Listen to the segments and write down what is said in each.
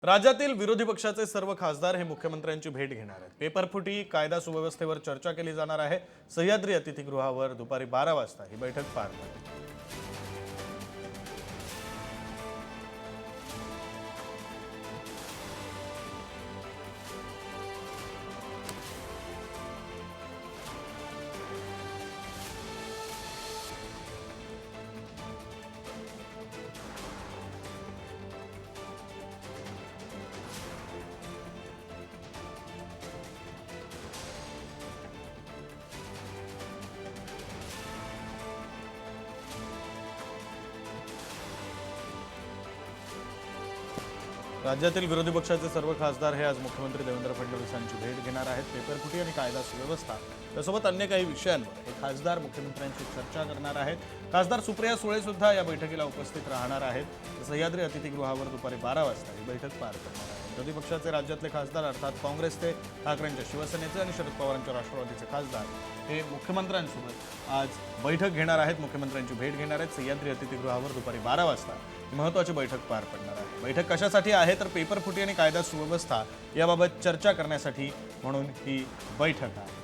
राज्यातील विरोधी पक्षाचे सर्व खासदार हे मुख्यमंत्र्यांची भेट घेणार आहेत। पेपरफुटी, कायदा सुव्यवस्थेवर चर्चा केली जाणार आहे। सह्याद्री अतिथीगृहावर दुपारी 12 वाजता ही बैठक पार पडेल। राज्यातील विरोधी पक्षाचे सर्व खासदार हे आज मुख्यमंत्री देवेंद्र फडणवीस यांची भेट घेणार आहेत। पेपरफुटी आणि कायदा सुव्यवस्था त्यासोबत अन्य काही विषयांवर हे खासदार मुख्यमंत्र्यांशी चर्चा करणार आहेत। खासदार सुप्रिया सुळे सुद्धा या बैठकीला उपस्थित राहणार आहेत। सह्याद्री अतिथीगृहावर दुपारी 12 वाजता ही बैठक पार पडणार आहे। विरोधी पक्षाचे राज्यातले खासदार अर्थात काँग्रेसचे, ठाकरेंच्या शिवसेनेचे आणि शरद पवारांच्या राष्ट्रवादीचे खासदार हे मुख्यमंत्र्यांसोबत आज बैठक घेणार आहेत, मुख्यमंत्र्यांची भेट घेणार आहेत। सह्याद्री अतिथीगृहावर दुपारी 12 वाजता महत्त्वाची बैठक पार पडणार आहे। बैठक कशासाठी आहे तर पेपरफुटी आणि कायदा सुव्यवस्था याबाबत चर्चा करण्यासाठी म्हणून ही बैठक आहे।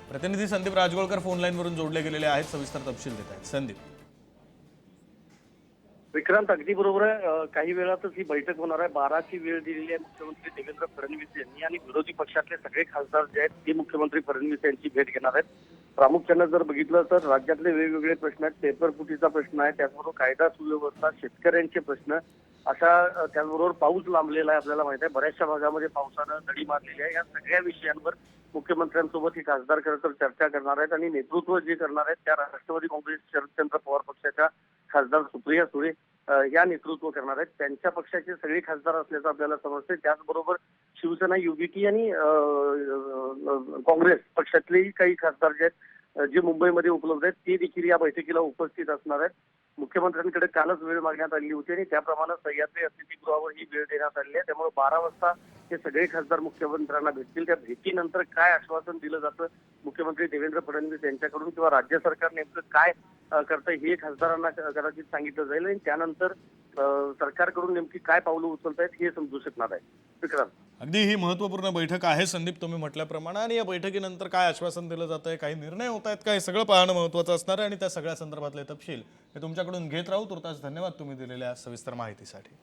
प्रतिनिधी संदीप राजगोळकर फोन लाईनवरून जोडले गेलेले आहेत, सविस्तर तपशील देत आहेत। संदीप, विक्रांत अगदी बरोबर आहे। काही वेळातच ही बैठक होणार आहे। 12ची वेळ दिलेली आहे मुख्यमंत्री देवेंद्र फडणवीस यांनी आणि विरोधी पक्षातले सगळे खासदार जे आहेत ते मुख्यमंत्री फडणवीस यांची भेट घेणार आहेत। प्रामुख्याने जर बघितलं तर राज्यातले वेगवेगळे प्रश्न आहेत। पेपरफुटीचा प्रश्न आहे, त्याचबरोबर कायदा सुव्यवस्था, शेतकऱ्यांचे प्रश्न, अशा त्याचबरोबर पाऊस लांबलेला आहे। आपल्याला माहिती आहे बऱ्याचशा भागामध्ये पावसानं दडी मारलेली आहे। या सगळ्या विषयांवर मुख्यमंत्र्यांसोबत हे खासदार खरं तर चर्चा करणार आहेत आणि नेतृत्व जे करणार आहेत त्या राष्ट्रवादी काँग्रेस शरदचंद्र पवार पक्षाच्या खासदार सुप्रिया सुळे या नेतृत्व करणार आहेत। त्यांच्या पक्षाचे सगळे खासदार असल्याचं आपल्याला समजते। त्याचबरोबर शिवसेना, युबीटी आणि काँग्रेस पक्षातलेही काही खासदार जे आहेत जे मुंबईमध्ये उपलब्ध आहेत ते देखील या बैठकीला उपस्थित असणार आहेत। मुख्यमंत्र्यांकडे कालच वेळ मागण्यात आली होती आणि त्याप्रमाणे सह्याद्री अतिथीगृहावर ही वेळ देण्यात आली आहे। त्यामुळे 12 वाजता हे सगळे खासदार मुख्यमंत्र्यांना भेटतील। त्या भेटीनंतर काय आश्वासन दिलं जातं मुख्यमंत्री देवेंद्र फडणवीस यांच्याकडून किंवा राज्य सरकार नेमकं काय करतं हे खासदारांना कदाचित सांगितलं जाईल आणि त्यानंतर सरकारकडून नेमकी काय पावलं उचलत आहेत हे समजू शकणार आहे। विक्रांत, अगदी ही महत्त्वपूर्ण बैठक आहे संदीप, तुम्ही म्हटल्याप्रमाणे, आणि या बैठकीनंतर काय आश्वासन दिलं जातंय, काही निर्णय होत आहेत का, हे सगळं पाहणं महत्त्वाचं असणार आहे आणि त्या सगळ्या संदर्भातले तपशील हे तुमच्याकडून घेत राहू। तुर्तास धन्यवाद तुम्ही दिलेल्या सविस्तर माहितीसाठी।